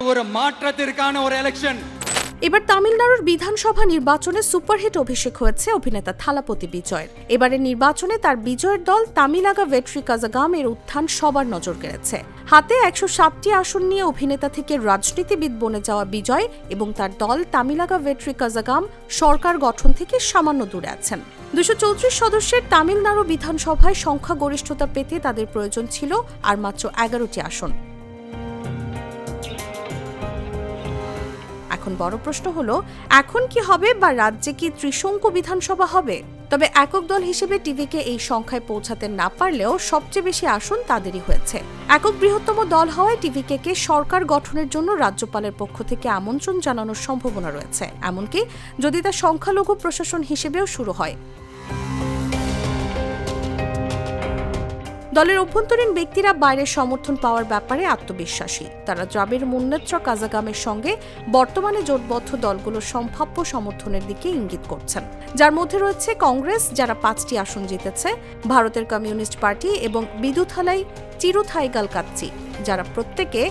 ஒரு மாற்றத்திற்கான ஒரு எலெக்ஷன்। এবার তামিলনাড়ুর বিধানসভা নির্বাচনে সুপারহিট অভিষেক হয়েছে অভিনেতা থালাপতি বিজয়ের। এবারের নির্বাচনে তার বিজয়ের দল তামিলাগা ভেট্রি কাজাগাম এর উত্থান সবার নজর কেড়েছে। হাতে ১০৭টি আসন নিয়ে অভিনেতা থেকে রাজনীতিবিদ বনে যাওয়া বিজয় এবং তার দল তামিলাগা ভেট্রি কাজাগাম সরকার গঠন থেকে সামান্য দূরে আছেন। ২৩৪ সদস্যের তামিলনাড়ু বিধানসভায় সংখ্যাগরিষ্ঠতা পেতে তাদের প্রয়োজন ছিল আর মাত্র ১১টি আসন। এখন বড় প্রশ্ন হলো, এখন কি হবে বা রাজ্যে কি ত্রিশঙ্কু বিধানসভা হবে? তবে একক দল হিসেবে টিভিকে এই সংখ্যায় পৌঁছাতে না পারলেও সবচেয়ে বেশি আসন তাদেরই হয়েছে। একক বৃহত্তম দল হওয়ায় টিভিকে সরকার গঠনের জন্য রাজ্যপালের পক্ষ থেকে আমন্ত্রণ জানানোর সম্ভাবনা রয়েছে, এমনকি যদি তা সংখ্যালঘু প্রশাসন হিসেবেও শুরু হয়। দলের অভ্যন্তরীণ ব্যক্তিরা বাইরের সমর্থন পাওয়ার ব্যাপারে আত্মবিশ্বাসী। তারা দ্রাবিড় মুন্নেত্রা কাজাগামের সঙ্গে বর্তমানে জোটবদ্ধ দলগুলোর সম্ভাব্য সমর্থনের দিকে ইঙ্গিত করছেন, যার মধ্যে রয়েছে কংগ্রেস, যারা 5টি আসন জিতেছে, ভারতের কমিউনিস্ট পার্টি এবং বিদুথালাই চিরুথাইগাল কাচ্চি, যারা প্রত্যেকে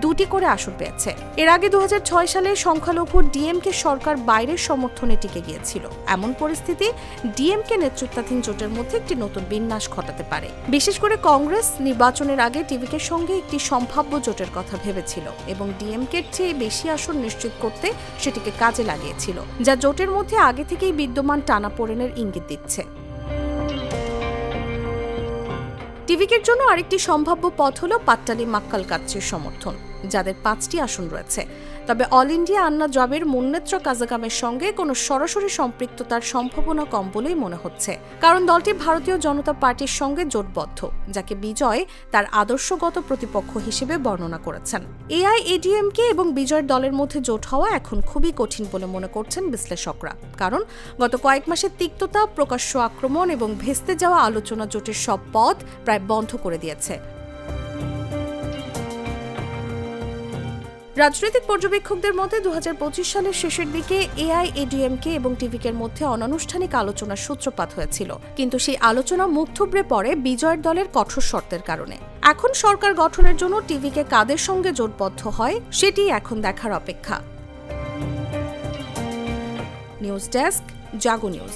2টি করে আসন পেয়েছে। এর আগে 2006 সালে সংখ্যালঘু ডিএমকে সরকার বাইরের সমর্থনে টিকে গিয়েছিল। এমন পরিস্থিতি ডিএমকে নেতৃত্বাধীন জোটের মধ্যে একটি নতুন বিন্যাস ঘটাতে পারে। বিশেষ করে কংগ্রেস নির্বাচনের আগে টিভিকে সঙ্গে একটি সম্ভাব্য জোটের কথা ভেবেছিল এবং ডিএমকের চেয়ে বেশি আসন নিশ্চিত করতে সেটিকে কাজে লাগিয়েছিল, যা জোটের মধ্যে আগে থেকেই বিদ্যমান টানাপোড়েনের ইঙ্গিত দিচ্ছে। টিভিকের জন্য আরেকটি সম্ভাব্য পথ হল পাট্টালি মাক্কাল কাচ্চির সমর্থন, যাদের 5টি আসন রয়েছে। তবে অল ইন্ডিয়া আন্না দ্রাবিড় মুন্নেত্রা কাজাগামের সঙ্গে কোনো সরাসরি সম্পৃক্ততার সম্ভাবনা কম বলেই মনে হচ্ছে, কারণ দলটি ভারতীয় জনতা পার্টির সঙ্গে জোটবদ্ধ, যাকে বিজয় তার আদর্শগত প্রতিপক্ষ হিসেবে বর্ণনা করেছেন। এআইএডিএমকে এবং বিজয়ের দলের মধ্যে জোট হওয়া এখন খুবই কঠিন বলে মনে করছেন বিশ্লেষকরা, কারণ গত কয়েক মাসের তিক্ততা, প্রকাশ্য আক্রমণ এবং ভেস্তে যাওয়া আলোচনা জোটের সব পথ প্রায় বন্ধ করে দিয়েছে। রাজনৈতিক পর্যবেক্ষকদের মতে 2025 সালের শেষের দিকে এআইএডিএমকে এবং টিভিকের মধ্যে অনানুষ্ঠানিক আলোচনার সূত্রপাত হয়েছিল, কিন্তু সেই আলোচনা মুখ থুবড়ে পড়ে বিজয়ের দলের কঠোর শর্তের কারণে। এখন সরকার গঠনের জন্য টিভিকে কাদের সঙ্গে জোটবদ্ধ হয় সেটি এখন দেখার অপেক্ষা। নিউজ ডেস্ক, জাগো নিউজ।